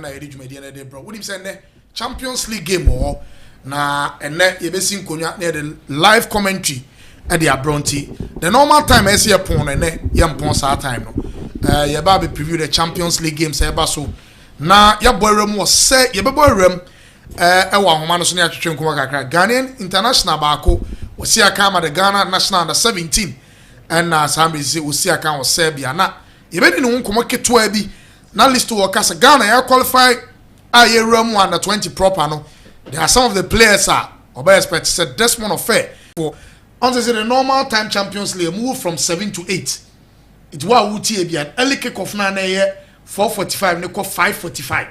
na yedi dwumadi na de bro wonim say ne Champions League game or na ene yebesi nkonwa na the live commentary at the abronti the normal time ese ye pon ene ye mpon sa time no ye ba be preview the Champions League game say ba so na ya boyrem was say ye be boyrem e wa homa no so na atwetwe nkonwa kakra Ghanaian international baako osi aka ma the Ghana national under 17 and na sambe say osi aka o Serbia na ye be ni nkomo ketwa bi na list to workers Ghana ya qualify aye room under 20 proper no. There are some of the players are or expect said Desmond of fair for until the normal time Champions League move from 7 to 8. It was wuti ebi an early kick off na 4:45 ne 5:45.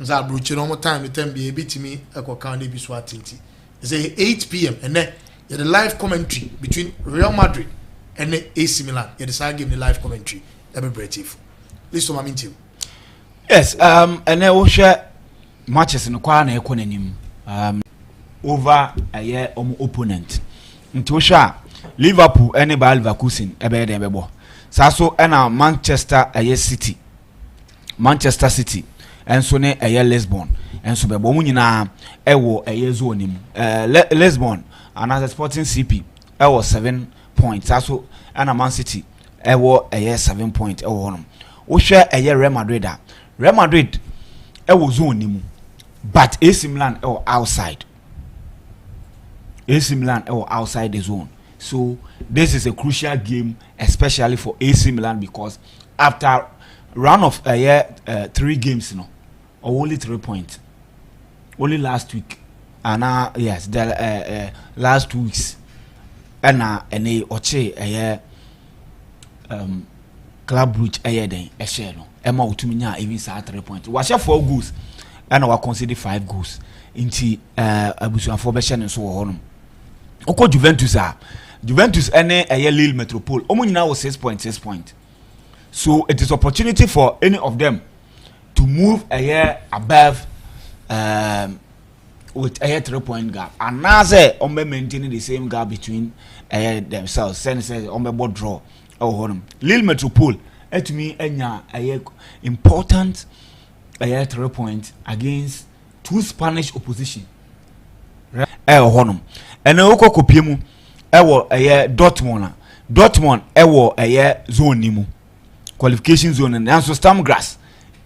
Nza bruche normal time the time be bitimi e ko kan bi so atenti. Say 8 p.m. and then the live commentary between Real Madrid and AC Milan. You decide give the live commentary. That be brave. Listen to my team. Yes, and then we share matches in the corner economy over a year opponent. Into share Liverpool and Leverkusen ebe de bebo. Saso and Manchester a year City. Manchester City and so ne a year Lisbon and so bebo mu nyina ewo a year zone nim. Lisbon and as a Sporting CP ewo 7 points. Saso and Man City ewo a year 7 points ewo honom. We share a year Real Madrid. Real Madrid was zone nimu, but AC Milan outside. AC Milan outside the zone. So this is a crucial game, especially for AC Milan, because after run of a year 3 games, only 3 points. Only last week, and yes, the last 2 weeks, and a oche a year Club Brugge a year then a share no. Emma Utuminya even sa 3 points. Was 4 goals and I consider 5 goals into Abusuan formation and so on. Oko Juventus Juventus any a year Lille Metropole. Omunina was 6 points. So it is opportunity for any of them to move a year above with a year 3 point gap. And now they maintaining the same gap between themselves. Sense says board draw. Lille Metropole to me a important 3 points against 2 Spanish opposition. And oko kopiemu a Dortmund a zone nimu qualification zone and so storm grass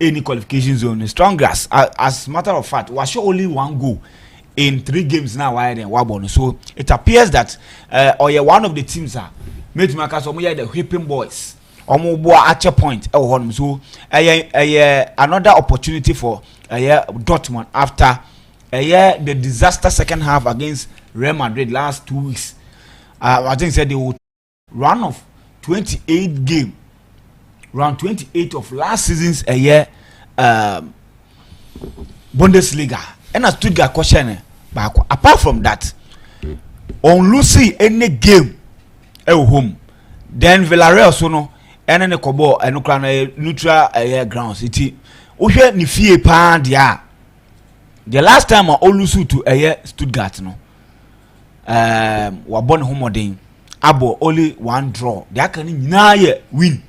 any qualification zone strong grass as matter of fact was only 1 goal in 3 games now why then wabon. So it appears that one of the teams are made Marcus the whipping boys at a point so another opportunity for Dortmund after the disaster second half against Real Madrid last 2 weeks. I think said they would run of 28 game round 28 of last season's Bundesliga and I stood a question but apart from that on Lucy any game home then Villarreal so no ene ne kobo enukra na neutral grounds iti ohwe ni fie pa dia the last time I olusu to Stuttgart no wa bon homodin abo only 1 draw they can nyina ye win.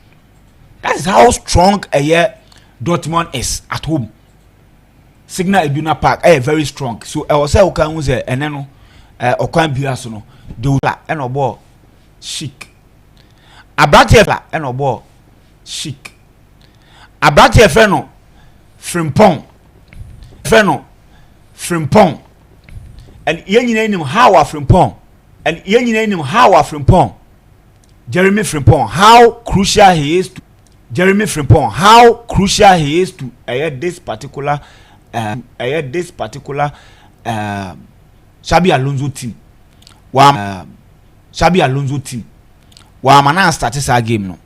That is how strong Dortmund is at home. Signal Iduna Park very strong. So I was say okan say ene no okan bia so no de ula ene obo chic. Abratiefla ene obo chic. Abratiefla no Frimpong. Frimpong. And yen nyina how Frimpong. And yen nyina how Frimpong. Jeremy Frimpong, how crucial he is to Jeremy Frimpong, how crucial he is to this particular Xabi Alonso team. Xabi Alonso team. Wa mana start this game no.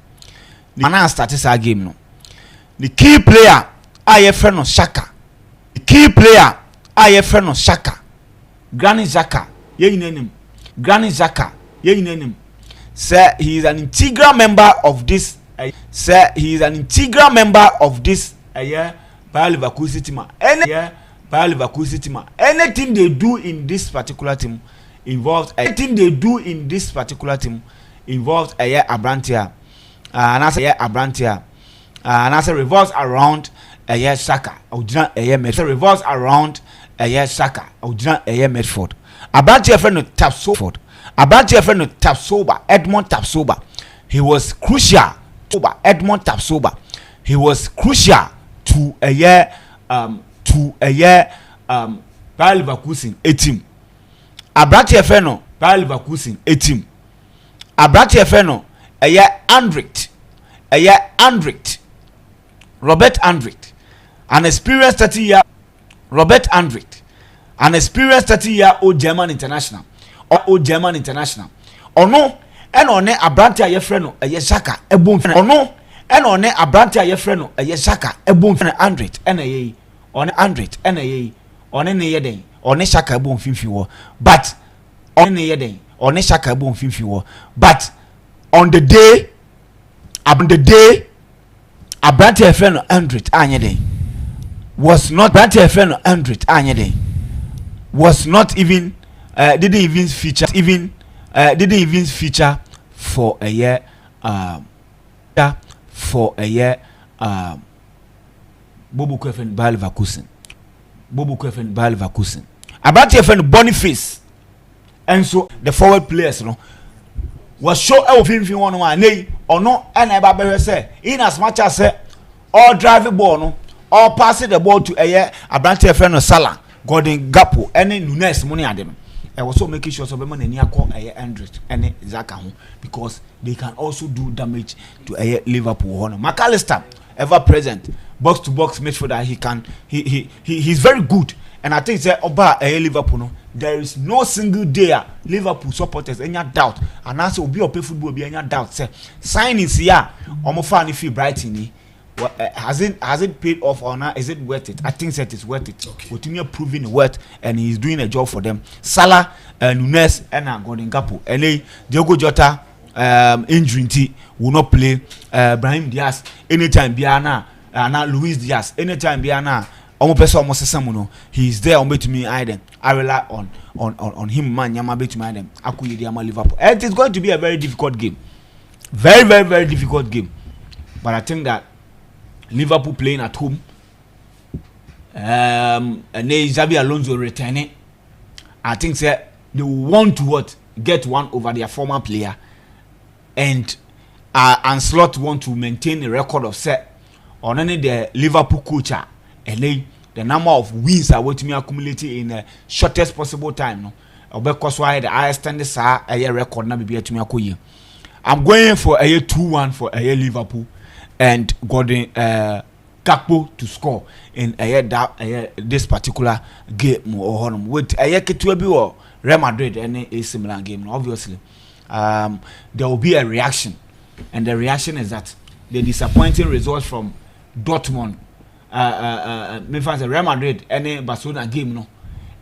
The key player IFN no Shaka. The key player IFN no Shaka. Granit Xhaka. Granit Xhaka. Sir, he is an integral member of this. Bayer Leverkusen team. Anything they do in this particular team involves Abrantia. And as a Abrantia. And as a revolves around Saka ojina Medford revolves around Saka ojina Medford abranteɛ fɛ no Tapsoba abranteɛ fɛ no Tapsoba Edmond Tapsoba he was crucial Edmond Tapsoba he was crucial to Bayer Leverkusen team abranteɛ fɛ no Bayer Leverkusen team abranteɛ fɛ no Andricht Robert Andricht an experienced 30-year Robert Andricht an experienced 30-year-old German international ono ena one abrante aye frɛ no Saka ebom ono ena one abrante aye frɛ no Saka ebom Andricht ena ye one Andricht ena ye one ne ye den one Saka ebom finfi wo but one ne ye den one Saka ebom finfi wo but on the day abrante aye frɛ no Andricht anye den was not abrante aye frɛ no Andricht anye den was not even didn't even feature for a year Bobo Kwefen Bayer Leverkusen about your friend Boniface and so the forward players was show if you want to or no and I say in as much as all driving ball or passing the ball to a year about your friend Salah Gordon Gapo any Nunes money at them. I was also making sure some men near call a Andricht and Zaka because they can also do damage to a Liverpool. McAllister ever present box to box midfielder he's very good and I think say oba a Liverpool there is no single day Liverpool supporters any doubt and also be up football be any doubt say signings here omo fan if Brighton has it paid off or not? Is it worth it? I think that it's worth it. Coutinho proving the worth and he's doing a job for them. Salah, Nunes, and Gordon Gapo. And Diogo Jota injury will not play. Brahim Diaz anytime Biana, Luis Diaz anytime Biana. He's there on to me. I rely on him man. Yama to me. Liverpool. And it's going to be a very difficult game. Very, very, very difficult game. But I think that Liverpool playing at home, and Xabi Alonso returning. I think they want to get one over their former player, and Slot want to maintain a record of set on any the Liverpool culture, and the number of wins are what to me accumulated in the shortest possible time. No, because why the highest standards are a record na be to me akoye. I'm going for a 2-1 for a Liverpool. And Gordon Gakpo to score in this particular game or with a or Real Madrid and a similar game. Obviously, there will be a reaction, and the reaction is that the disappointing results from Dortmund, Real Madrid, any Barcelona game, no,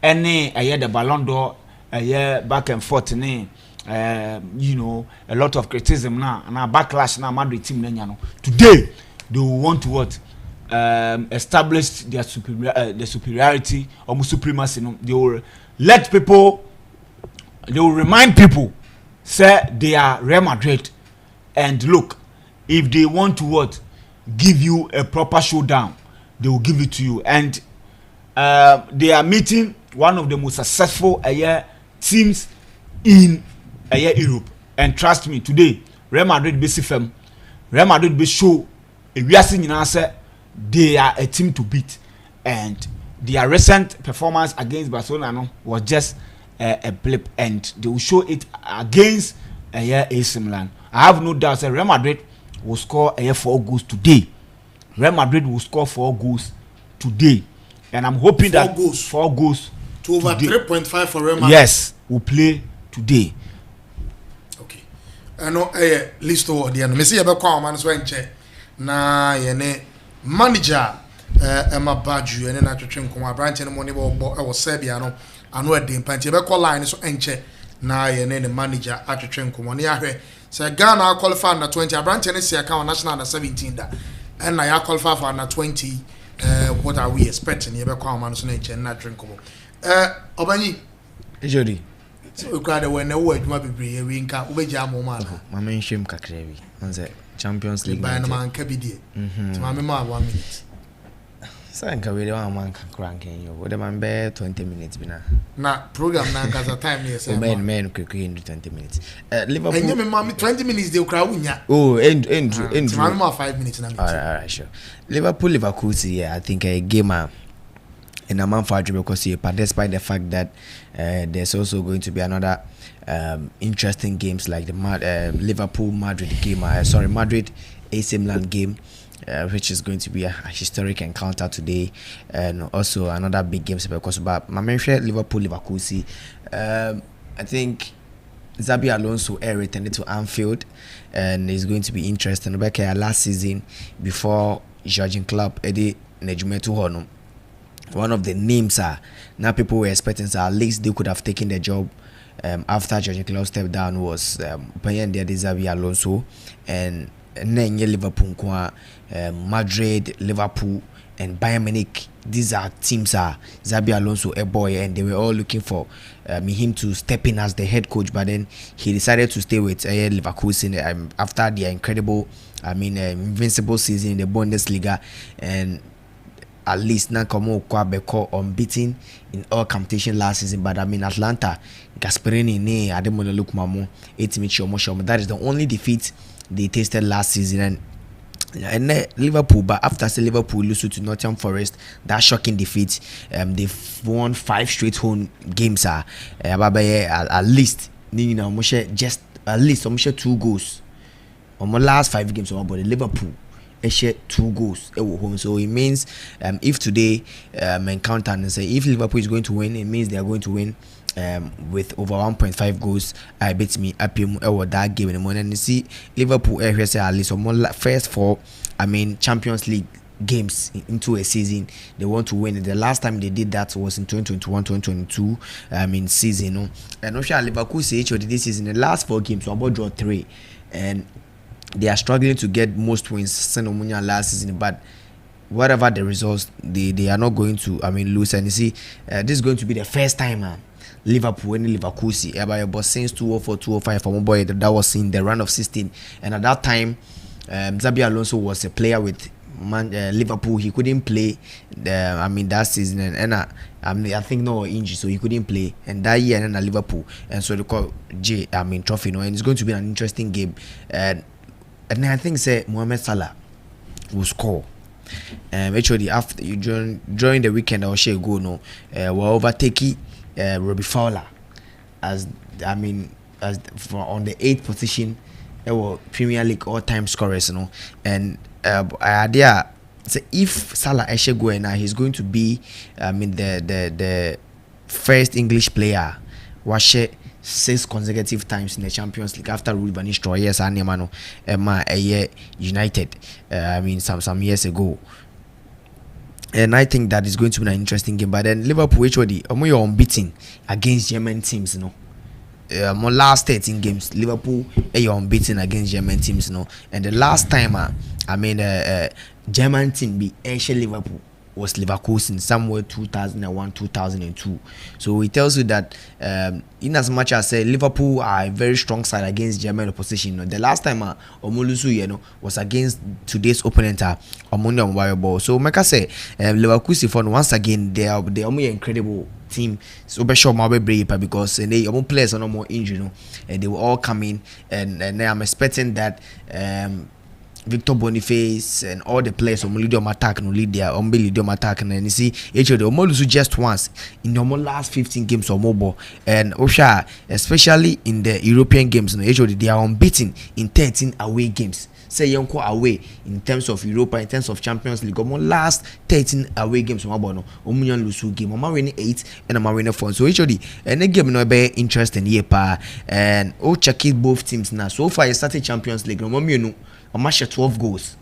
any the Ballon d'Or, back and forth, a lot of criticism now and a backlash now Madrid team today they will want to establish their superiority or supremacy. They will let people, they will remind people say they are Real Madrid, and look, if they want to give you a proper showdown, they will give it to you. And they are meeting one of the most successful teams in Europe, and trust me, today Real Madrid be firm. Real Madrid be show we are seeing answer they are a team to beat, and their recent performance against Barcelona was just a blip, and they will show it against AC Milan. I have no doubt that Real Madrid will score 4 goals today. Real Madrid will score 4 goals today, and I'm hoping 4 goals to over 3.5 for Real Madrid. Yes, will play today. No list of the enemy. See about man so enche na yene manager Emma Baju and na twetwe nko branch no money bo Serbia no ano edin panti be call line so enche na yene the manager atwetwe nko ne ahwe say Ghana qualify under 20 branch ne see account national under 17 da and na ya qualify for under 20 what are we expecting ye be call man so enche na twetwe nko Obanyi Jody so crowd when no word ma bebre we nka ubeja amoma na mama nhwem kakra bi onse Champions League by no man ka bi die to mama ma 1 minute So I can really want man cranking you. What am I 20 minutes bina? Na program na nkaza time ni say. Men quickly in 20 minutes. Liverpool. Enye me mami 20 minutes dey crowd unya. Oh, end. Mami ma 5 minutes na. All right, sure. Liverpool, yeah, I think a game in a month for because despite the fact that there's also going to be another interesting games like the Liverpool Madrid game. Madrid AC Milan game. Which is going to be a historic encounter today, and also another big game because about my mention Liverpool. I think Xabi Alonso returned to Anfield, and it's going to be interesting. Back last season, before Jurgen Klopp, Eddie Nejumetu Honum, one of the names now people were expecting at least they could have taken the job after Jurgen Klopp stepped down was Xabi Alonso and. Liverpool, Madrid, Liverpool, and Bayern Munich. These are teams Xabi Alonso a boy, and they were all looking for him to step in as the head coach. But then he decided to stay with Leverkusen after their incredible, invincible season in the Bundesliga, and at least now come unbeaten in all competition last season. But Atlanta, Gasperini, Ademola Lukmamo, 8 minutes. That is the only defeat they tasted last season, and Liverpool. But after Liverpool lose to Nottingham Forest, that shocking defeat, they've won 5 straight home games. At least just at least 2 goals on my last 5 games. But Liverpool share 2 goals at home. So it means if today encounter and say if Liverpool is going to win, it means they are going to win. With over 1.5 goals, I bet me up that game in the morning. And you see Liverpool say at least first 4 Champions League games into a season they want to win. The last time they did that was in 2021-2022 season. And also Liverpool say this season the last 4 games so about draw 3, and they are struggling to get most wins since last season. But whatever the results, they are not going to lose. And you see this is going to be the first time Liverpool and Leverkusen but since 2004-2005 for my boy that was in the round of 16, and at that time Xabi Alonso was a player with Liverpool. He couldn't play that season, and I think no injury, so he couldn't play. And that year and Liverpool, and so they call trophy, and it's going to be an interesting game. And I think say Mohamed Salah will score. Actually after during the weekend I will share go will overtake Robbie Fowler as on the 8th position Premier League all-time scorers, and idea so if Salah actually go now, he's going to be the first English player watch 6 consecutive times in the Champions League after Ruud van Nistelrooy United some years ago. And I think that is going to be an interesting game. But then Liverpool HOD are unbeaten against German teams, last 13 games Liverpool are unbeaten against German teams, and the last time German team be actually Liverpool was Leverkusen somewhere 2001-2002. So it tells you that in as much as Liverpool are a very strong side against German opposition, the last time Omolusu was against today's opponent Omonia Unwariable. So like I say, Leverkusen for once again they are incredible team. So be sure my brave because they players are no more injured, and they will all come in, and I'm expecting that Victor Boniface and all the players lead them attack and lead their lead them attack, and you see actually almost just once in the last 15 games or more, and Osha especially in the European games actually they are unbeaten in 13 away games. Say Yonko away in terms of Europa, in terms of Champions League, last 13 away games from Abono, Omunyan Lusu game, I'm winning 8 and I'm winning 4. So actually, and the game no be interesting here, and check it both teams now. So far, you started Champions League, I'm 12 goals.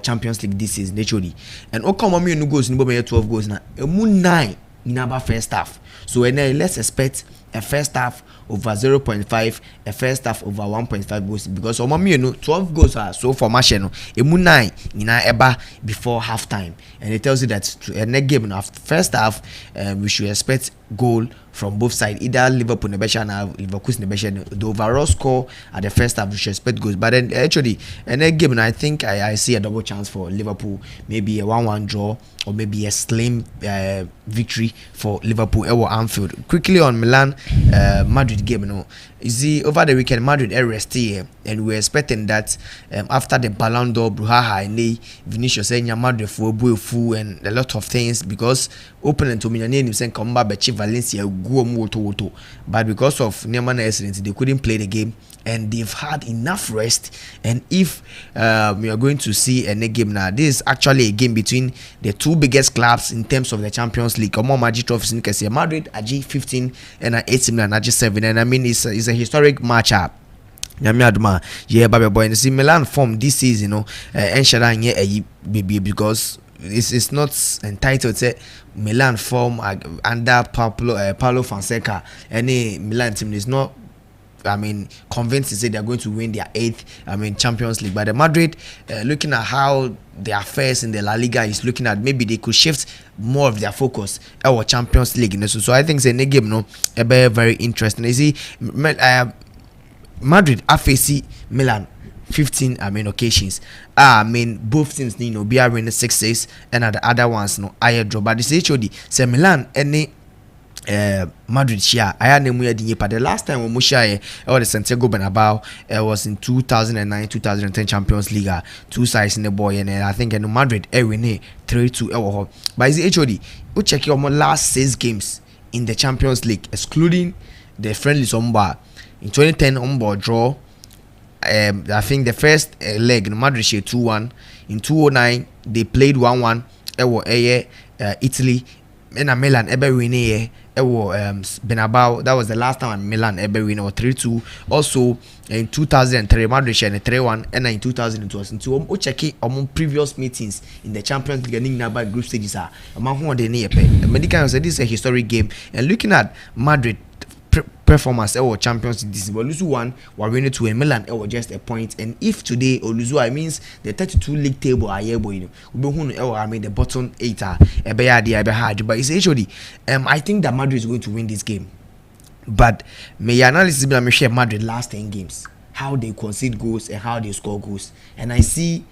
Champions League this season, naturally, and come goals in 12 goals now. 9 in our first half. So let's expect a first half over 0.5, a first half over 1.5 goals because you know 12 goals are so for match no emu 9 eba before half time, and it tells you that to a next game now first half we should expect goal from both sides, either Liverpool Nebesha and Leverkusen Nebesha. The overall score at the first half we should expect goals, but then actually a next game I think I see a double chance for Liverpool, maybe a 1-1 draw or maybe a slim victory for Liverpool at Anfield. Quickly on Milan Madrid game, you know, you see over the weekend Madrid rest here, and we're expecting that after the Ballon d'Or Bruhaha and they Vinicius saying Madrid for full and a lot of things because opening to Milan saying come back Valencia go moto, but because of Neymar accident they couldn't play the game, and they've had enough rest. And if we are going to see a next game now, this is actually a game between the two biggest clubs in terms of the Champions League. Come on, Magic trophies in Cassia Madrid at G15 and AC Milan at G7, and I mean it's a historic matchup. Yeah, Baby Boy, and see Milan form this season, you know, and Shadan baby because it's not entitled to Milan form under Paulo Fonseca. Any Milan team is not, I mean, convinced to say they're going to win their 8th, Champions League. But the Madrid, looking at how their affairs in the La Liga is looking at, maybe they could shift more of their focus our Champions League. You know? So I think it's a game, no, very interesting. You see, Madrid FAC Milan 15 occasions. Both teams you know be are winning 6-6 and the other ones no I draw. But this HOD say Milan any Madrid share I had name but the last time we share or the Santiago Bernabeu was in 2009-2010 Champions League, 2 sides in the boy, and I think in Madrid win 3-2 but is the HOD we check your last 6 games in the Champions League excluding the friendlies on bar. In 2010 on board draw, I think the first leg in Madrid share 2-1. In 2009 they played 1-1. Italy and Milan ever win Bernabeu. That was the last time Milan ever win or 3-2. Also in 2003 Madrid share 3-1, and in 2002 we check on previous meetings in the Champions League and in group stages are Medical said this is a historic game, and looking at Madrid performance or Champions League, but lose one we're winning to a Milan or just a point. And if today or lose I means the 32 league table are here boy the bottom 8 are hard, but it's actually I think that Madrid is going to win this game. But my analysis be share Madrid last 10 games, how they concede goals and how they score goals, and I see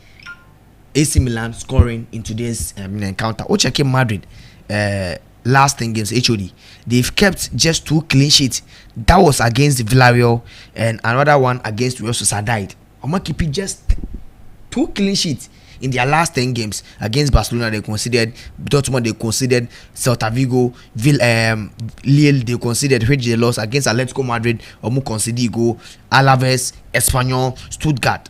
AC Milan scoring in today's encounter. Or check Madrid last 10 games HOD they've kept just 2 clean sheets. That was against Villarreal and another one against Real Sociedad. I'm keeping just 2 clean sheets in their last 10 games. Against Barcelona they conceded, Dortmund they conceded, Celta Vigo, Lille they conceded, which they lost. Against Atletico Madrid conceded goal, Alaves, Espanyol, Stuttgart.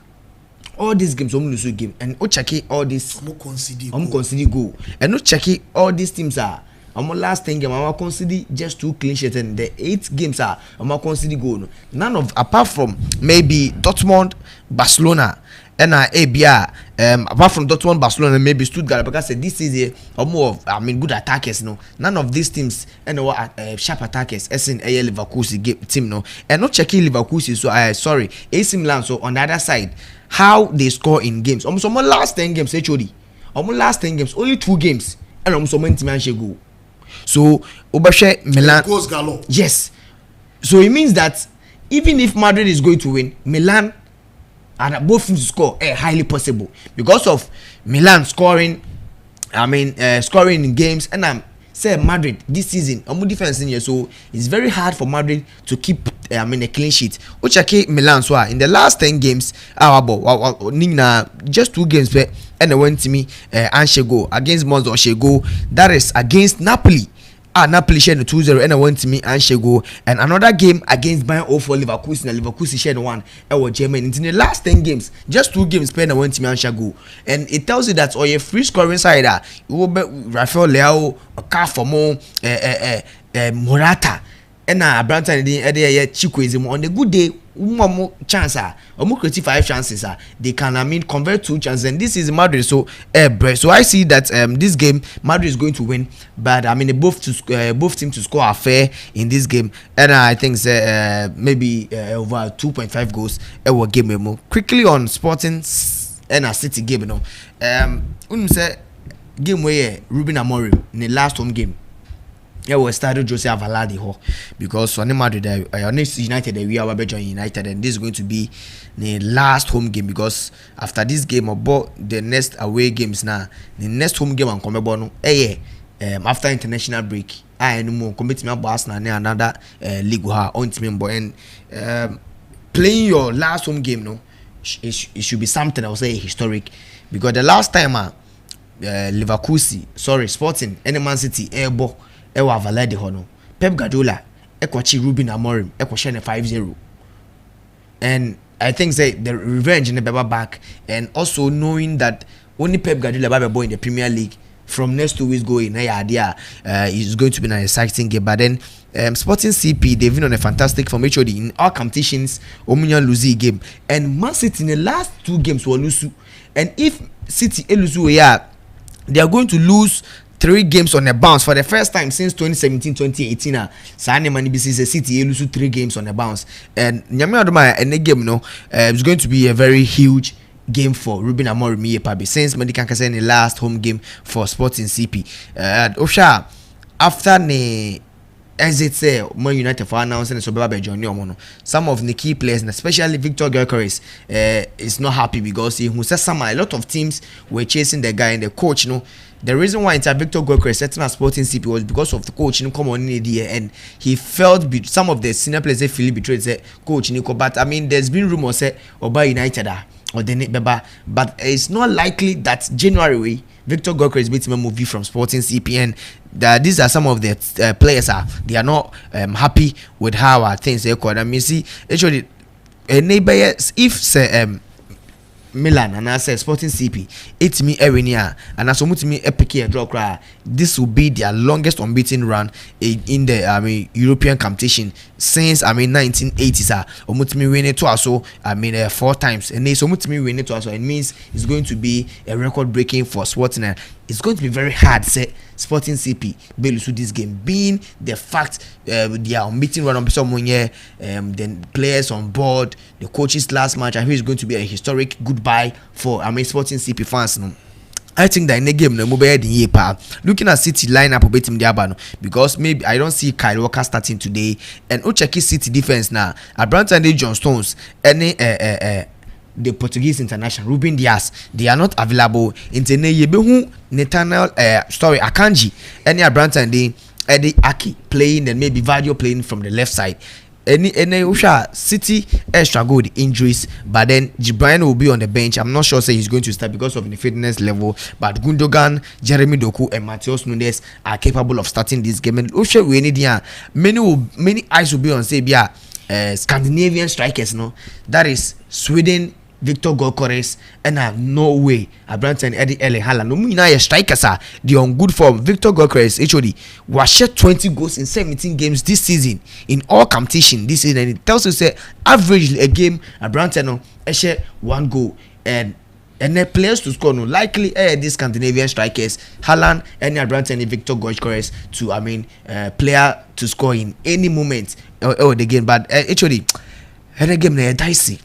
All these games lose game, and check all this concede goal, and check all these teams are last 10 games I'm consider just 2 clean sheets, and the 8 games are I'm consider goal. None of apart from maybe Dortmund, Barcelona, and apart from Dortmund, Barcelona, and maybe Stuttgart, because this is a more of good attackers. No, none of these teams and sharp attackers as in a Leverkusen team. No, and not checking Leverkusen. So sorry, AC Milan. So on the other side, how they score in games. Almost last 10 games, HOD. Almost last 10 games, only 2 games, and almost go. So Obashe Milan goes galore. Yes. So it means that even if Madrid is going to win, Milan and both teams score highly possible because of Milan scoring. Scoring in games, and say Madrid this season defense in here, so it's very hard for Madrid to keep a clean sheet. Ochake Milan so in the last 10 games just 2 games and they went to me Anshego against Monza Shego, that is against Napoli. Napoli shared 2-0 and I went to me Anshego, and another game against Bayern 0 for Leverkusen, and Leverkusen shared 1 and Germany. In the last 10 games, just 2 games and I went to me Anshego, and it tells you that or a free scoring side you will be Rafael Leao, Okafomo, Morata, and Branton Chikwueze. On the good day chance create 5 chances they can convert 2 chances, and this is Madrid. So so I see that this game Madrid is going to win, but both teams to score are fair in this game, and I think maybe over 2.5 goals will game quickly on Sporting and a City game. Say game where Ruben Amorim in the last home game. Yeah, we started Jose Avalade ho because on Madrid, United, we are join United, and this is going to be the last home game because after this game about the next away games now, the next home game on Comebono, after international break, I no more commit me about Arsenal another league on team and playing your last home game, no, it should be something I would say historic because the last time Sporting, and Man City, Airbo. Ewa Valade hono Pep Guardiola ekwachi Ruben Amorim ekwashene 5-0, and I think say the revenge in the Beba back, and also knowing that only Pep Guardiola boy in the Premier League from next 2 weeks going idea is going to be an exciting game. But then Sporting CP, they've been on a fantastic form in all competitions. Omunya lose game, and Man City in the last 2 games were lose, and if City lose, they are going to lose 3 games on a bounce for the first time since 2017-2018. Sane mani bisi City lose 3 games on a bounce, and nyame adoma any game it's going to be a very huge game for Ruben Amorim since Medican can say in the last home game for Sporting CP. Osha after the exit say Man United for announcing so Baba Johnny Omono, some of the key players, and especially Victor Gyökeres, is not happy because he said a lot of teams were chasing the guy and the coach. The reason why Victor Gyökeres setting a Sporting CP was because of the coach come on in the and he felt some of the senior players feel betrayed. Say coach Nico, but there's been rumors say Oba United or the Beba, but it's not likely that January Victor Gyökeres beat him a movie from Sporting CPN. These are some of the players they are not happy with how things they called. See actually if say Milan and I say Sporting CP, it's me every year, and as much me epic a draw cry. This will be their longest unbeaten run in the European competition since 1980s. Almost me win it twice, so 4 times, and so much me win it twice. So it means it's going to be a record breaking for Sporting. It's going to be very hard say Sporting CP be lose this game, being the fact they are unbeaten run on someone here, then players on board, the coaches last match. I think it's going to be a historic goodbye for Sporting CP fans. I think that in the game, looking at City lineup of beating the because maybe I don't see Kyle Walker starting today, and Ucheki City defense now. Branton John Stones, any the Portuguese international Ruben Dias, they are not available. Intene Yebehu Nathaniel Akanji, any Branton Eddie Aki playing, and maybe Vadio playing from the left side. Any Usha City struggled with injuries, but then Gibran will be on the bench. I'm not sure say he's going to start because of the fitness level, but Gundogan, Jeremy Doku, and Matheus Nunes are capable of starting this game. And Usha we need many eyes will be on say Scandinavian strikers, that is Sweden, Victor Gyökeres, and I have no way Branton Eddie Ele Haaland. No mean strikers they on good form. Victor Gyökeres actually was shed 20 goals in 17 games this season in all competition this season, and it tells you say averagely a game Branton share 1 goal, and the players to score likely these Scandinavian strikers Haaland and Branton and Victor Gyökeres to player to score in any moment or the game, but actually the game they dicey.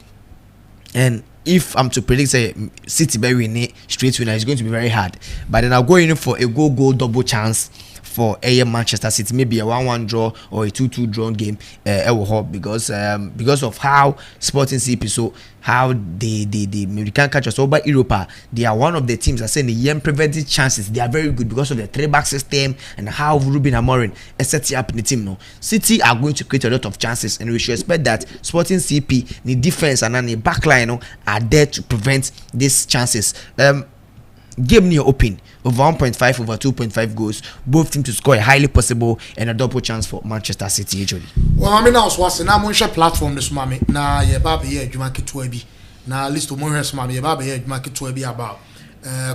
And if I'm to predict say City by winning straight winner, it's going to be very hard. But then I'll go in for a goal double chance for Manchester City, maybe a 1-1 draw or a 2-2 drawn game. Because of how Sporting CP, so how they can catch us over Europa. They are one of the teams that say the young preventive chances. They are very good because of the 3-back system and how Ruben Amorim is setting up the team. City are going to create a lot of chances, and we should expect that Sporting CP, the defense and the back line are there to prevent these chances. Game near open over 1.5 over 2.5 goals, both teams to score a highly possible and a double chance for Manchester City actually. Well, now was na mo share platform this mami na ye ba be ye adwuma ketewa bi na list mo hwes mami ye ba be ye adwuma ketewa bi about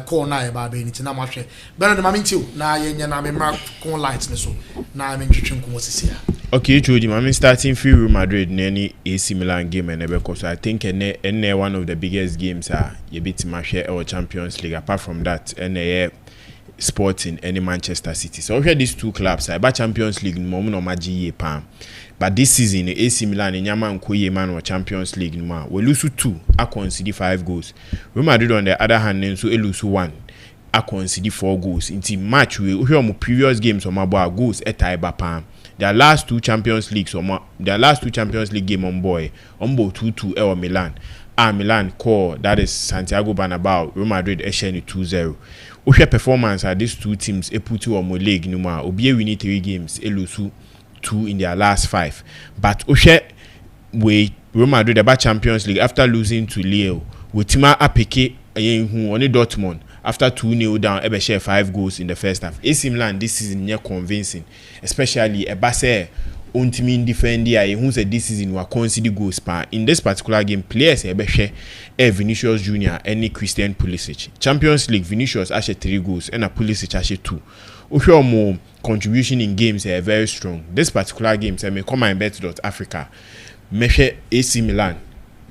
call na ye ba be ni na mo hwe bere de mami ntiu na ye nya na me ma con light ne so na me ntwetwe nko sisi ya. Okay, Jody, I'm starting for Real Madrid in any AC Milan game and because I think and one of the biggest games are you beat Marseille or Champions League. Apart from that, and Sporting any Manchester City. So here these two clubs, about Champions League, moment of Magic Pam. But this season, AC Milan and Yaman Koye man or Champions League, we lose 2, I concede 5 goals. Real Madrid on the other hand, so lose 1. I concede 4 goals. In the match, we hear my previous games on my goals at Taiba. Their last 2 Champions Leagues game on boy 2-2 El Milan. Milan core that is Santiago Bernabeu. Real Madrid esheni 2-0. Ohwe performance at these 2 teams put on my leg numa. Obiye win 3 games, elusu 2 in their last 5. But Ohwe we Real Madrid about Champions League after losing to Lille. We tima apeke who only Dortmund. After 2-0 down, Ebe share 5 goals in the first half. AC Milan this season near convincing, especially Ebase ultimate defender who said this season were conceded goals per in this particular game. Players Ebe share Vinicius Junior and Christian Pulisic. Champions League Vinicius actually 3 goals and Pulisic actually 2. Osho more contribution in games are very strong. This particular game, say me come MYBET.AFRICA. Measure AC Milan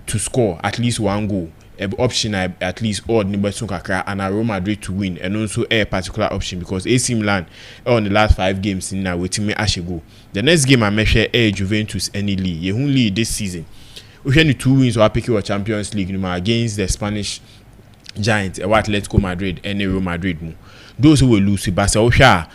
to score at least 1 goal. Option at least odd number kakra and Real Madrid to win, and also a particular option because AC Milan on the last 5 games in now waiting me go. The next game I measure Juventus any league. You lead this season. We had 2 wins or pick your Champions League against the Spanish giants, Atletico Madrid and Real Madrid. Those who will lose to Barca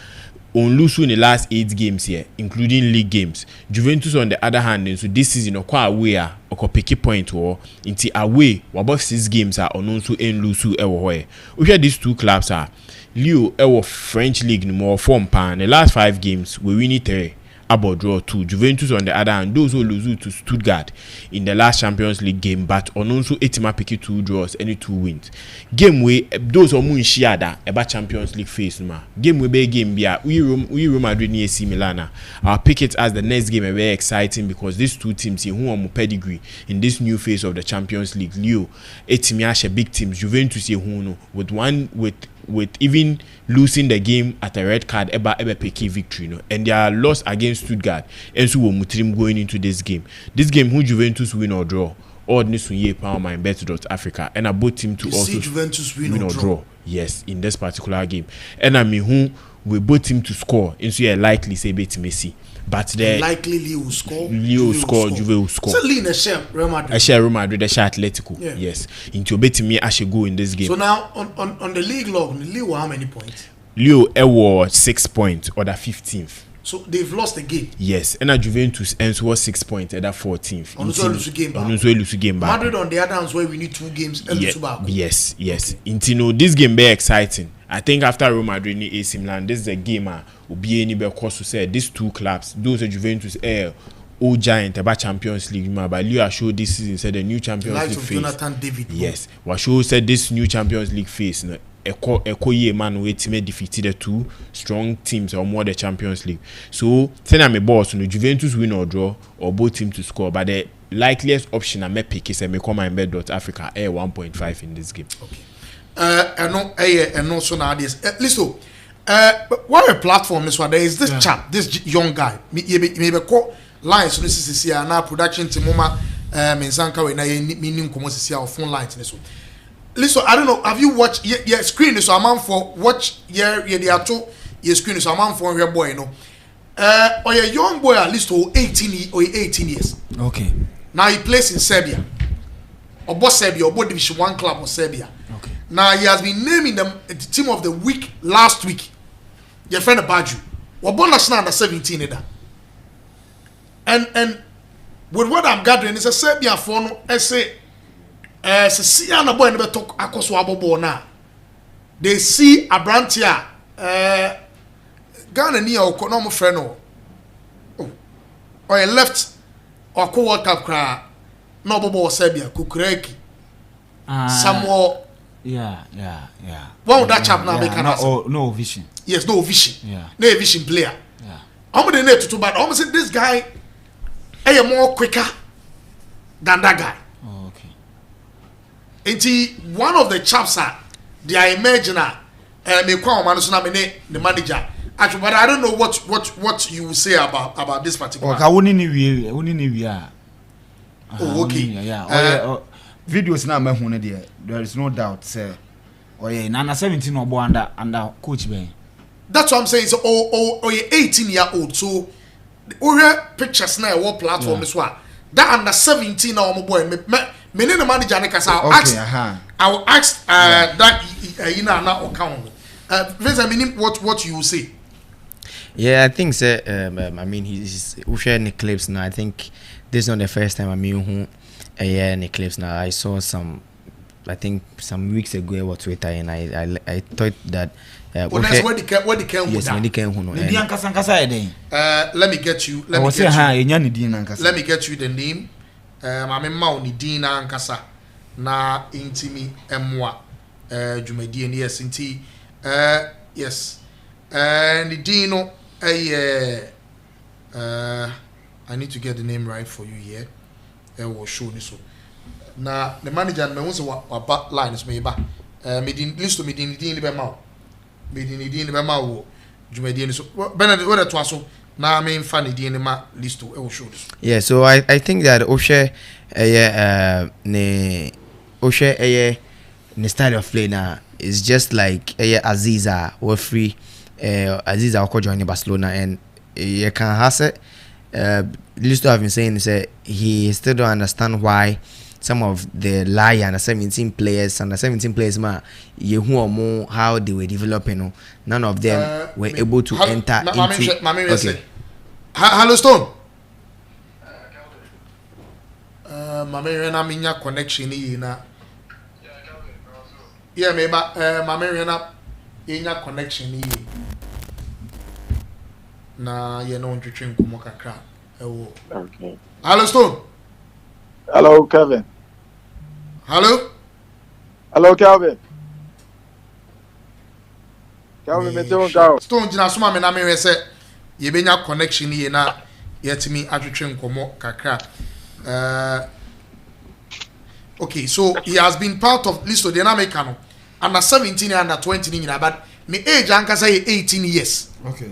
on lose in the last 8 games here, including league games. Juventus on the other hand, so this season quite away or pick a point or into away about 6 games are on also in lusu ewo. We hear these 2 clubs are Leo ewo French league no more form pan. The last 5 games we win 3. About draw 2. Juventus on the other hand, those who lose to Stuttgart in the last Champions League game, but on also 8 pick 2 draws, any 2 wins. Game way those who mun shiada about Champions League phase ma. Game we be game bia we Real Madrid ni AC Milan. I'll pick it as the next game very exciting because these 2 teams here who are pedigree in this new phase of the Champions League. Leo, etimiashe big teams. Juventus here who no with even losing the game at a red card eba PK victory no, and their loss against Stuttgart and so mutrim going into this game who Juventus win or draw or this one year power MYBET.AFRICA and I both team to also Juventus win or draw. Yes, in this particular game, and I mean who we both team to score and so yeah likely say bet Messi. But the likely Leo will score. Juve will score. So Leo share Real Madrid. I share Real Madrid, I share Atletico. Yeah. Yes. Into betting me I should go in this game. So now on the league log, Leo how many points? Leo was 6 points or the 15th. So they've lost the game. Yes, and Juventus ends was 6 points at the 14th. On the lose game back. Madrid on the other hand where we need 2 games and lose back. Yes. Into this game very exciting. I think after Real Madrid and AC Milan, this is a game will be any because to say these 2 clubs, those are Juventus old giant about Champions League, but Leo showed this season said the new Champions League phase. Jonathan David. Yes, what show said this new Champions League phase. Ekoye man we team defeated the 2 strong teams or more the Champions League. So say I'm a boss, Juventus win or draw or both teams to score, but the likeliest option I may pick is I may come MYBET.AFRICA 1.5 in this game. Okay. And also nowadays, listen. What a platform is what there is this chap, this young guy. Maybe call lines. This is here now production team. Mama, Sanka, we na meaning come on phone lines. Listen, I don't know. Have you watched your screen? So I'm on for watch your screen. So I'm on for your boy, you know. Or your young boy at least 18 years. Okay. Now he plays in Serbia. Or both Serbia, or both Division 1 club of Serbia. Okay. Now he has been named the team of the week last week. Your friend Baju. We're born national under 17 and with what I'm gathering is a Serbia phone essay. See an boy never talk akoswabo na. They see a branch here. Ghana near or no friend or a left or co World Cup cry. No bobo Serbia kukureki. Somewhere. Yeah. What would that chap now make an answer? No vision. Yes, no vision. Yeah. No vision player. Yeah. I'm gonna need to but almost this guy is more quicker than that guy. Oh, okay. And one of the chaps are they are imagining me kwa man so na me the manager Actually, but I don't know what you will say about this particular. Okay, woni ni wi a. Oh, okay. Yeah. Videos na me hu ne there. There is no doubt say. Oh yeah, na 17 obo under coach Ben. That's what I'm saying. So, you're 18-year-old. So, the pictures now what platform is what that under 17 now, my boy. Me the manager I will ask that you know now account. Vince, I mean what you will say. Yeah, I think so. I mean, he's sharing the clips now. I think this is not the first time I mean who the clips now. I saw some, I think some weeks ago on Twitter, and I thought that. Yes, when they can let me get you. Let me get you the name. I'm Mao Nidina Ankasa na intimi emwa jumedi and yes inti yes Nidino I need to get the name right for you here. Will show this so. Na the manager me won say wa back line is me ba medin list to medin Nidin be ma medin Nidin be ma wo jumedi so Benedict what to so na me fa Nidin ma list to will show this. Yeah, so I think that Oshe ne style of play now is just like Aziza or free Aziza Oko joining Barcelona, and you can has it Listo have been saying is he still don't understand why some of the under 17 players ma you who are more how they were developing, none of them were able to enter into okay. Hello Stone. Mama na minya connection yi na yeah me ba mama na yinya connection yi na ye no ntwetwe nkomo kakra ewo. Okay. Hello Stone. Hello Kevin. Hello Calvin. Calvin me tell go. Stone jina so ma me na me we say ye benya connection yi na yetimi atwetwe nkomo kakra. Okay, so he has been part of Listo Dynamic under 17 and under 20 but the age anka say 18 years. Okay.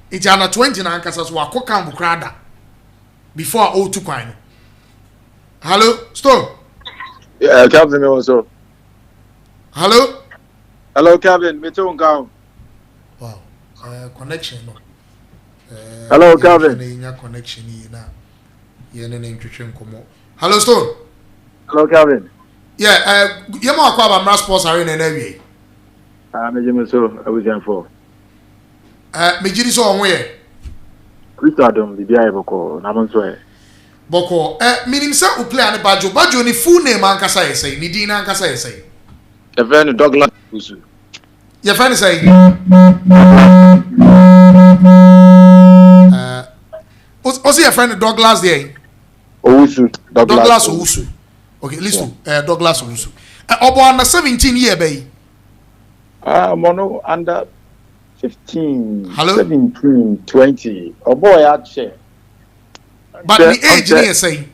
It's under 20 and anka so akoka mbukrada before all to kwano. Hello, Stone. Yeah, Calvin me also. Hello, Calvin, me tell go. Wow. Connection no. Hello, Calvin. Connection na. Hello Stone. Hello Calvin. Yeah, you mo akwa ba Mra Sports Arena na wie. Me jeme so abujan for. Me jiri so onwe ye. Christo Adam bibia e boko na mo so e. Boko minim se o player ne Bajo ni full name ankasa yesai, ni din ankasa yesai. The friend Douglas Usu. Your friend say what's your friend Douglas there? Owusu. Douglas Owusu. Okay, listen. Douglas Owusu. Obo under 17 year bay. Mono under 15. Hello? 17, 20. Obo ya che. But the age you say?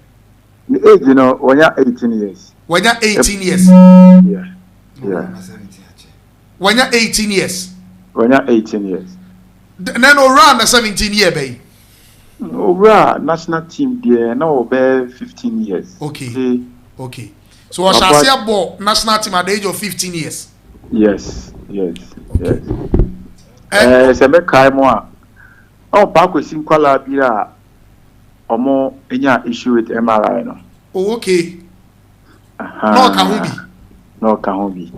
The age, you know, when you're 18 years. When you're 18 years. Yeah. When you're 18 years. When you're 18 years. Then around the 17 year bay. Over national team there now over 15 years. Okay. So I shall see about national team at the age of 15 years. Yes. Se me kai mo a. O pa kwesi kwala bia omo enya issue with MRI no. Oh, okay. No can be.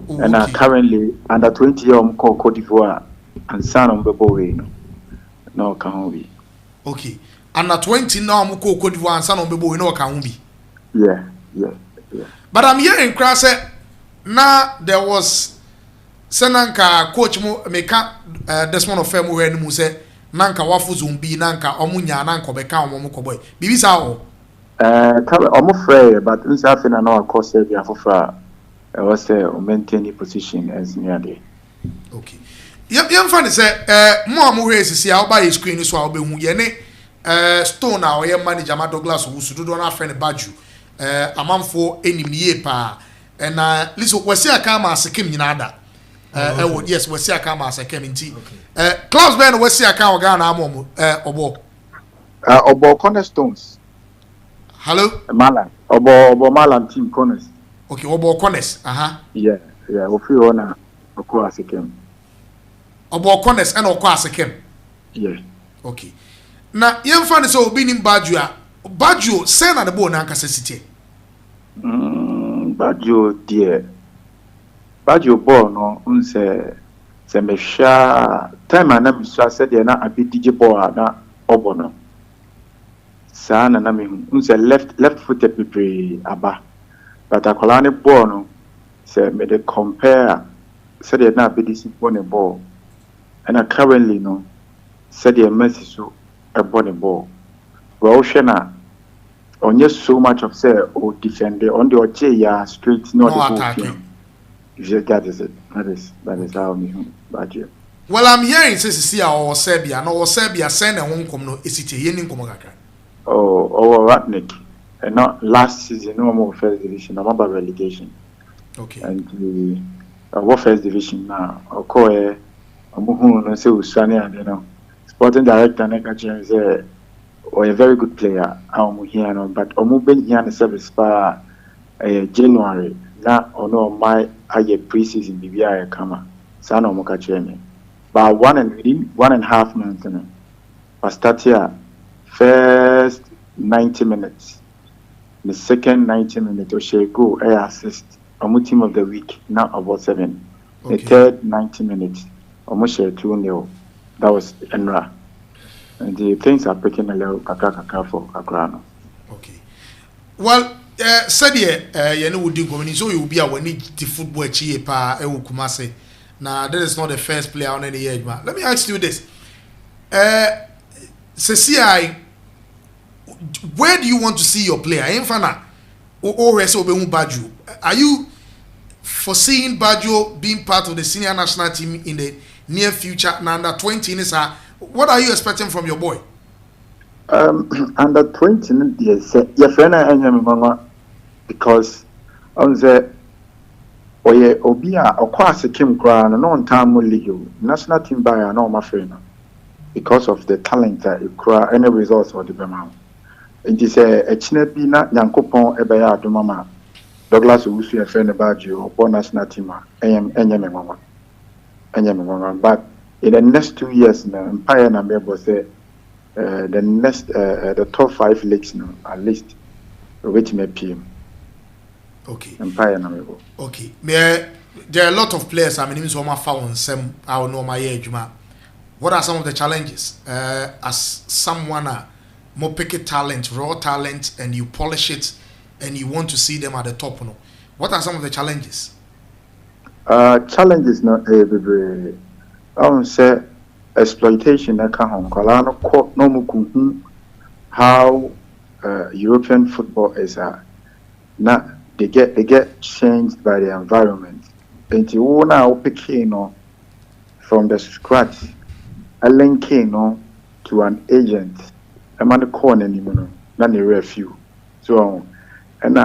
And currently under 20 year Cote d'Ivoire and son on bebo we no can be. Okay. Under 20 now I'm Cote d'Ivoire and son on bebo we no can be. Yeah. But I'm hearing crass now there was Senanka coach mo meka Desmond of Femu we mu say nanka wafu zumbi nanka omunya nanka beka omo ko boy bibi sa o omo free but inside na no course be afofra I was maintain position as near there. Okay. Yem fan say mo amu hwe sisi a oba screen so a obehu ye ne Stone a oye manager ma Douglas Owusu do na friend Baju amanfo enimie pa na liso wasi aka ma sekem nyina da Yes, we see account as a community. Klaus Ben, we see account Ghana Amomo, Obo. Obo Cornerstones. Hello? Malan. Obo Malan team Corners. Okay, Obo Corners. Yeah, we feel on Oko as a kem. Obo Corners and Oko as a kem. Yeah. Okay. Now, young fan is all being in Badjo, send at the bone and City. Badjo, dear. Badjo born no unse se me sha time na me so said na abi DJ ball na obono sa na me unse left footed people aba but akola ne ball no se me de compare said na abi DC ball and currently no said Messi so a ball well shena onye so much of say o defend on the oche ya straight no the attacking. That is it. That is how me budget. Well, I'm hearing says or Serbia, no Serbia send a home come no isite yenin komogaka. Oh, Ratnik. And not last season, no more first division, no more relegation. Okay. And our first division now. Okoe, Amuhu no say Usani and you know, sporting director Nekachi is a very good player. Amuhiano, but Omuben here the service for January. Na ono my aye pre-season bibia kama sana omuka cheme but 1.5 months na I start here first 90 minutes the second 90 minutes o share go assist omu team of the week now about 7 the third 90 minutes omu share 2-0 that was Enra and the things are breaking a little kaka for Accra. Okay, well said ye no would do so you be a when the football chi pa e Kumase. Now that is not the first player on any age, man. Let me ask you this. CCI, where do you want to see your player? Infana or Baju? Are you foreseeing Bajo being part of the senior national team in the near future? Now under 20 is what are you expecting from your boy? Under 20 yes, your friend and because on the Obia or Kwasi Kim Gran and on time legal national team by no my friend because of the talent that you cry any results for the Bema. It is a Chinebina Yankopon Ebaya to Mama Douglas Usu a friend about you or national team. I am Enyamama. But in the next 2 years now, Empire Namebo say the next the top 5 leagues now at least which may PM. Okay. Empire Namebo. Okay. There are a lot of players. I mean, so my found some. I know my age, what are some of the challenges as someone more picky talent, raw talent, and you polish it, and you want to see them at the top? No, what are some of the challenges? Challenges not every. I would say exploitation. I can't no how European football is not. They get changed by the environment. And you wanna pick from the scratch, a link to an agent, a man corner anymore, not a refuge. So and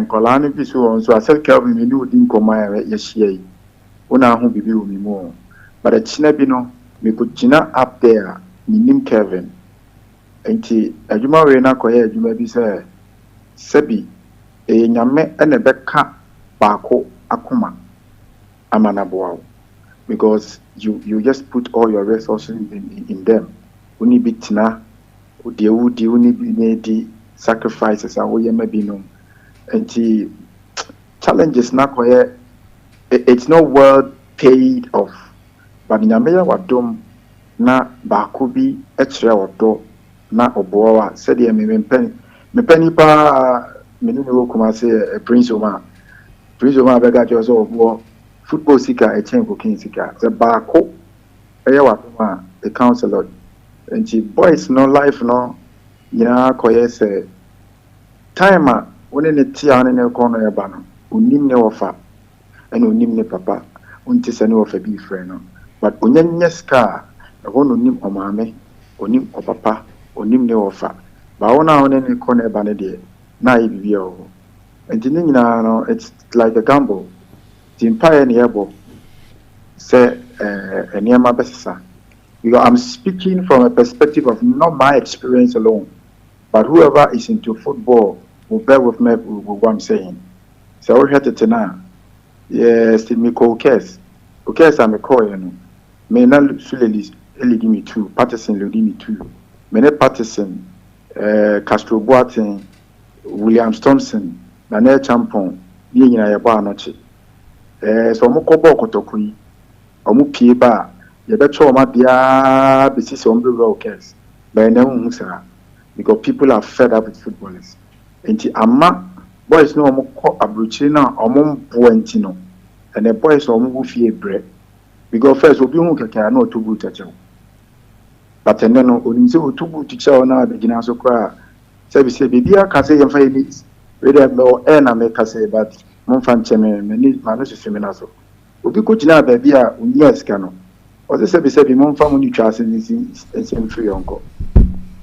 Colani so I said Kelvin me do didn't come my yes ye. Una who be me more. But a chinabino me put China up there, me name Kevin. And a juma rena koye juma be say Sebi. Nyame ene beka bako akuma amanaboa because you just put all your resources in them. Uni bitina uni bi sacrifices and we maybe no and the challenges na koye it's not well paid off but nyame ya wadom na bako bi ekyere wodo na oboa said ye me penny pa many will come and say a Prince Oma Bega Jos of war football seeker a chain cooking seeker the barco a counselor and she boys no life no koye say timer when in the tian in a corner banner unim ne offer and unim ne papa untisani of a big friend but unyen car a one unim o mame unim o papa unim ne offer but on any corner banner there. Na ibibio and no it's like a gamble the empire nearbo say enema besisa. Because I'm speaking from a perspective of not my experience alone, but whoever is into football will bear with me with what I'm saying. So we had it now. Yes, me call case. Okay, I'm a call, you know. May not lead me to Patterson lead me to. Many Patterson, Castro Boateng, Williams Thompson, Nane Champon, Yina Yabanochi. So Moko Bokotokui, Omu Pieba, Yabecho Mabia, Bessis on the road case. By no because people are fed up with footballers. And the Ama boys no more abruchina or more buentino, and the boys are more fear bread. Because first, we don't can no too good at you. But then, no, when you too good to chow now, begin to cry. So we say, baby, I can say, I'm fine. We have no end, I make us say, but Monfan Chemin, many managers feminazo. We be good now, baby, yes, cano. Or the service said, Monfan, when you trust in this free uncle.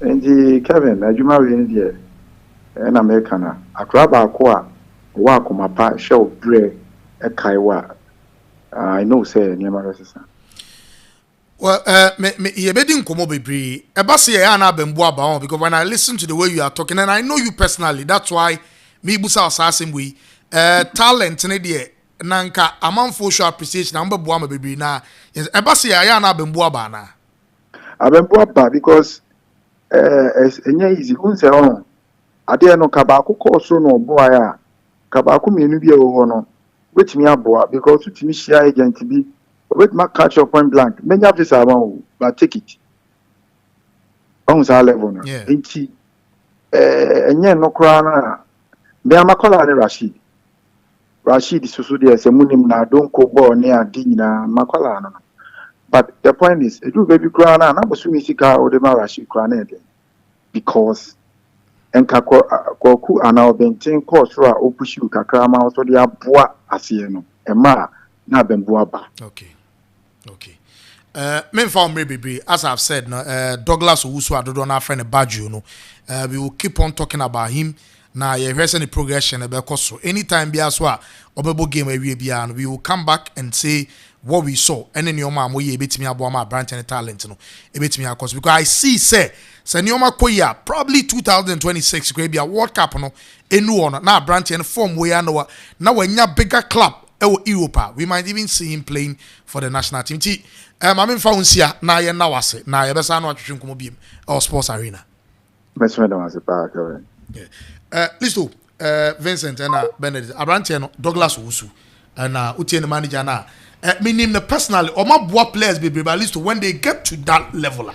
And the Kevin, as you marry in there, and American, a crab are qua, walk on my part, show bread, a kaiwa. I know, say, near my sister. Well, you bedding come over be a bassy ana bemboa because when I listen to the way you are talking, and I know you personally, that's why me busa assassin we talent in idea nanka amount for show appreciation number boama baby na yes a bassy ana bemboa bana. Abemboa because as any easy unse on ade no kabako course no boya kabako me no bi e wo no which me aboa because to me share agent be wait my catch your point blank many of this amount but take it on sa level no enti enye no kra na me amakola ne Rashid susu dey say munim na don ko ball ne adi nyina makola no but the point is edu baby kra na bosu mi sika o de ma Rashid kra na dey because enka ko ana obenten course a opushu kakra ma so dey aboa ase no e ma na bemboa ba. Okay. Me found maybe as I've said, no, Douglas Owusu adodo na friend Badju no. We will keep on talking about him. Now, you hear any progression about so anytime be as well, obebo game we will come back and say what we saw. And then your mom we bit me about my brand and talent, no. Bit me because I see say Nyoma Koya probably 2026 could be a World Cup no. Enu na brand and form we are now when you bigger club. Europa, we might even see him playing for the national team. I'm in Faunsia, na ye nawase, na ye besa no atwetwe nkomo biem or sports arena. Best friend was a park. Listo, Vincent and Benedict, Abrantiano, Douglas Owusu, and Utie the manager na. Me name the personally, or my boy players be but at least when they get to that level.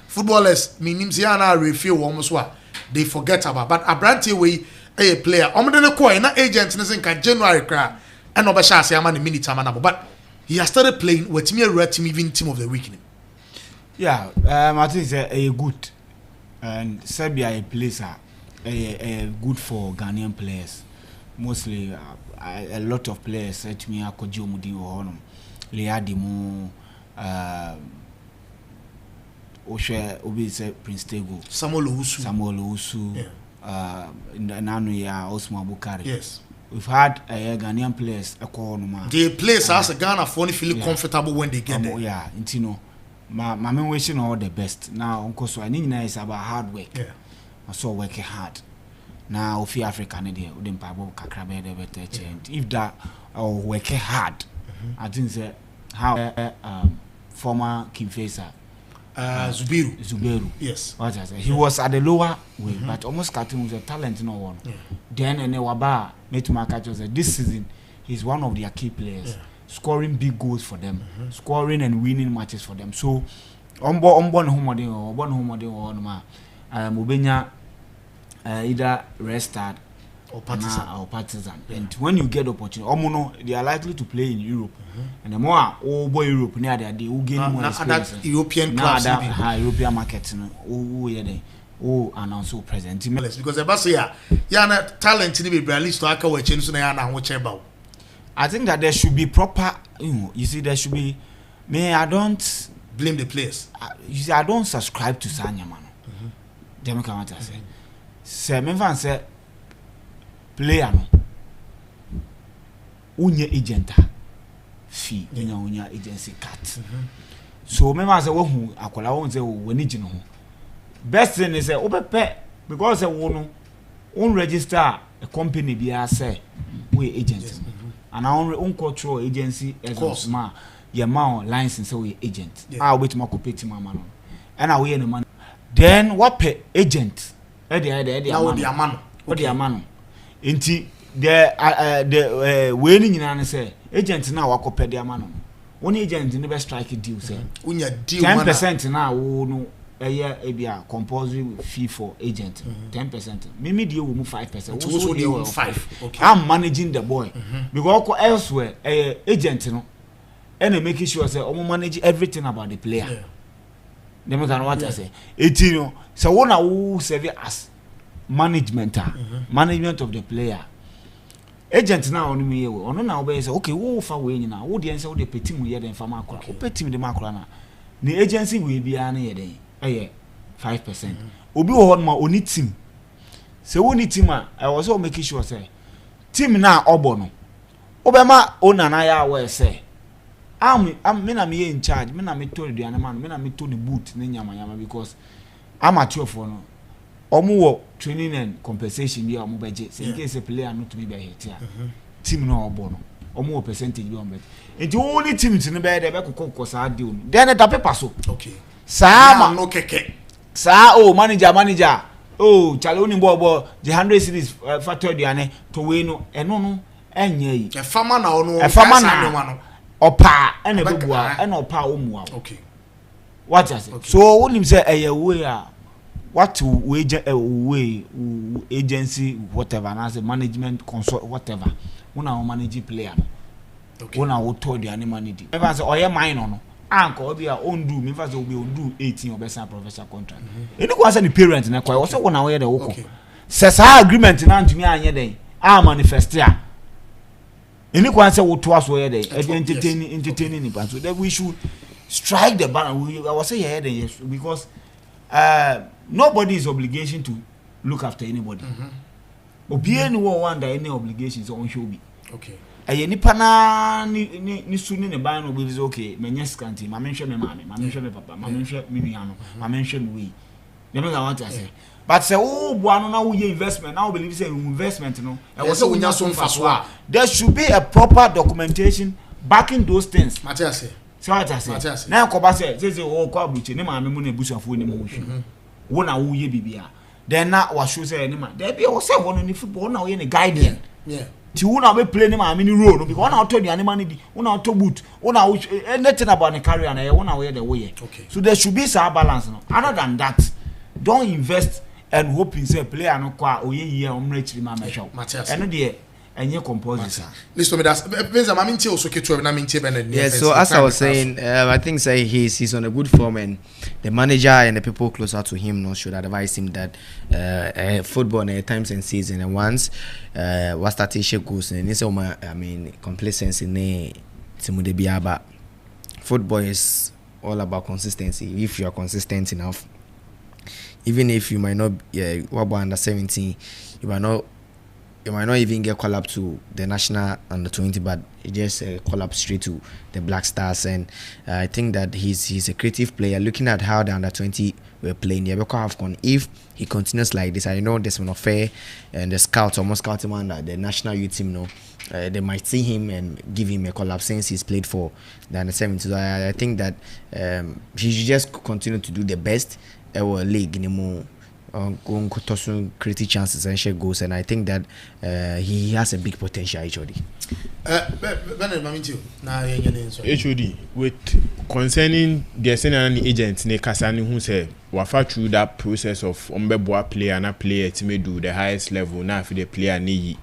Footballers, me name Ziana refill almost what they forget about. But Abrantie way a player, omdene ko na agent in January cry. And Obasha say I'm a minute but he has started playing with me a red team, even team of the week. Yeah, I think it's a good and Serbia a place a good for Ghanaian players. Mostly a lot of players said to me Akojo Mudi Honum, Leadimu, Oshe Obi Prince Tego, Samuel Owusu, Nanu ya Osman Bukari. Yes. We've had Ghanaian players. They play as a Ghana for feel comfortable when they get there. Yeah, you know, my main wishing all the best. Now, Uncle, so I need is about hard work. Yeah, I saw working hard. Now, if Africa, wouldn't pabo kakrabe de better change. If that working hard, I think that how former King Faisal. Zuberu. Yes. What I say? He was at the lower way, but almost cutting with a talent no one. Then and Waba made my catch this season he's one of their key players, scoring big goals for them, scoring and winning matches for them. So on Mubenya either restart or Partizan. And when you get opportunity, they are likely to play in Europe. And the more Europe near they will gain more experience. That European clubs, European markets, and also present. Because the boss here, talent in the at least to acquire change about. I think that there should be proper. You see, there should be. I don't blame the players. You see, I don't subscribe to Sanya man. Dem come out say. Say me fan say player no. Unye agenta. fee unya agency cut so remember say wo akola won say wo ni gino ho best thing is say obepe because say wo no on register a company bia say we agent and on control agency as ma your ma license say we agent wait ma compete ma no and we any man then what pay agent e dey amano enti the we ni nyina ne say agent na wakopɛ dey amano one agent ne be strike deal say unya deal 10% na wo no eye ebia compulsory fee for agent 10% me dey wo mu 5% wo so dey 5 okay I'm managing the boy because elsewhere agent no and making sure say omo manage everything about the player dem can what I say 18 no so one na who serve as management of the player agent na onu me we onu na obey say okay wo fa we nyina wo dey say wo dey peti mu ye den fa makora wo peti mu de makora na the agency we bia na ye den 5% obi wo hon ma oni team say woni team I was all making sure say team na obo no obema owner na ya we say me na me in charge me na me to the man me na me to the boot ne nyama because I'm at 12 for no omo wo training and compensation bi omo beje say in case a player not to be be hit here team no obo no omo wo percentage bi omo beje enti only team ti ne be dey be kokko sa deal then the paper so okay sa no keke sa manager chale oni bobo the 100 series factor diane to we no eno no enye yi e fama na ono no opa ene bebua ene opa omua okay what I say so when him say we are what we agency whatever and as a management consult whatever una manage player okay una wo to the animal need ever say oye mine no anko obi a ondu me fa say obi ondu 18 obesa professional contract eni ko say the parent na kwa wo say wona wo ye de wo ko say sa agreement na ntumi anye den a manifest ya eni ko say wo to aso ye den entertaining ni so that we should strike the balance I was say here yes because nobody is obligation to look after anybody obi any one under any obligations on show be okay aye nipa na ni suni ne ban no be okay menye scanty ma menhwe me mama ma menhwe me papa ma menhwe me nua no ma menhwe me we dem I want to say but say bua no na wo ye investment now believe say investment no e was say wonya so mfaso there should be a proper documentation backing those things Matias so what I say na ko ba say o ko abuche ne ma me mu na busuafo ni mu hwe wo na wo ye bibia then na wa show say ni ma there be o say one ni football na wo ye ni guardian ti wo na be play ni ma me ni role no because na auto the animal ni bi wo na auto boot wo na anything about the career na wo na wo ye the wo ye so there should be some balance no other than that don't invest and hoping say player no kwa o ye ye o mra chiri ma show eno de enye composite listen me that Benza ma mintie also ketu na mintie Bernard yes so as I was saying I think say he's on a good form and the manager and the people closer to him no should advise him that football at times and season and once what startation goes and this I mean complacency ne timude biaba football is all about consistency if you are consistent enough even if you might not under 17 you might not even get called up to the national under 20, but he just call up straight to the Black Stars. And I think that he's a creative player. Looking at how the under 20 were playing, if he continues like this, I know there's no fair, and the scouts almost scout him under the national youth team. They might see him and give him a call up since he's played for the under 17. So I think that he should just continue to do the best league in the more. Going to create chances and share goals, and I think that he has a big potential. HOD. HOD with concerning the senior agent ne kasani who say wafa through that process of ombeboa player and a player to me do the highest level now for the player ni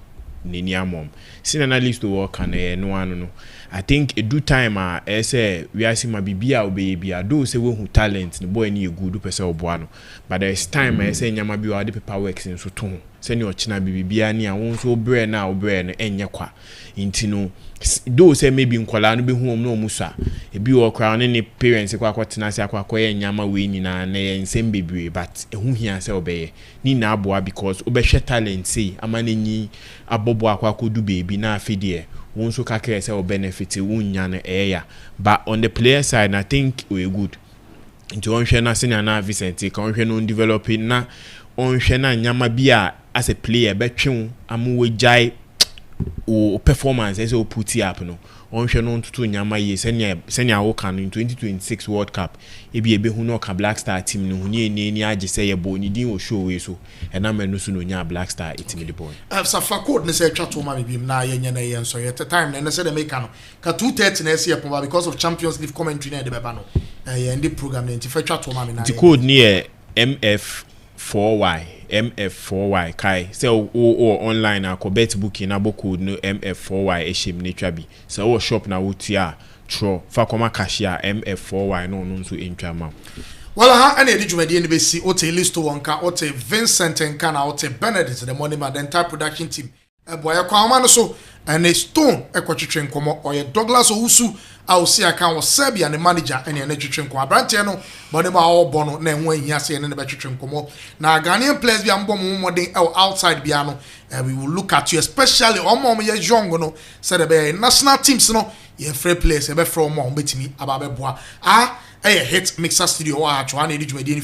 niamom. Senior analyst to work and no. I think a do time say we are seeing my bibia or baby do say who talent the boy need a good person or buano. But there is time I say nyama bi the paper works in so too. Send your china bibia ni a won so brain now brain enya kwa. Intino do say maybe in kwala no be home no musa. E bi o crown any parents kwa kwatena se akwa nyama we ni na nsem bebre but ehu hia se obeye ni na aboa because obehwe talent say amanenyi abobo akwa kodu baby na afidie won so kakra say o benefit wunya no eya. But on the player side I think we good. Into on hwe na senior na Vincent ka on hwe no developing na on hwe na nyama bia as a player betwe amu we jai o performance as o put up no on hwe no ntutu nyama ye senior wo kan in 2026 World Cup ebe hu no ka Black Star team no hu ni age say ye bo ni din o show we so e na menu so no nya Black Star team the boy safa code ne say twa to ma bibim na ye nya na ye nso ye time na say the make no ka 2:30 na ye pon because of Champions League commentary na de beba no ye ndi program na nti twa to ma me na the code near MF4Y kai say o online akọ bet booking na code no MF4Y ehim ne twa bi say o shop na wotia tro fa koma cashier MF4Y no nso entwa ma well ha ana edi dwumadi ne besi o te list wonka o te Vincent nka na o te Benedict the money man the entire production team boy kwa ma no so and a stone ekwatwetwe nkomo oye Douglas Owusu a o si aka wo Serbia ne manager ene na twetwe nkomo abrante no bone ma o bo no na enwa hia se ene ne betwetwe nkomo na Ghanaian players bia mbom modern outside bia no we will look at you especially omo ye young no said the national teams no ye free players e be from mo betimi aba be boa hit mixer studio wa atwa na edi dwumadi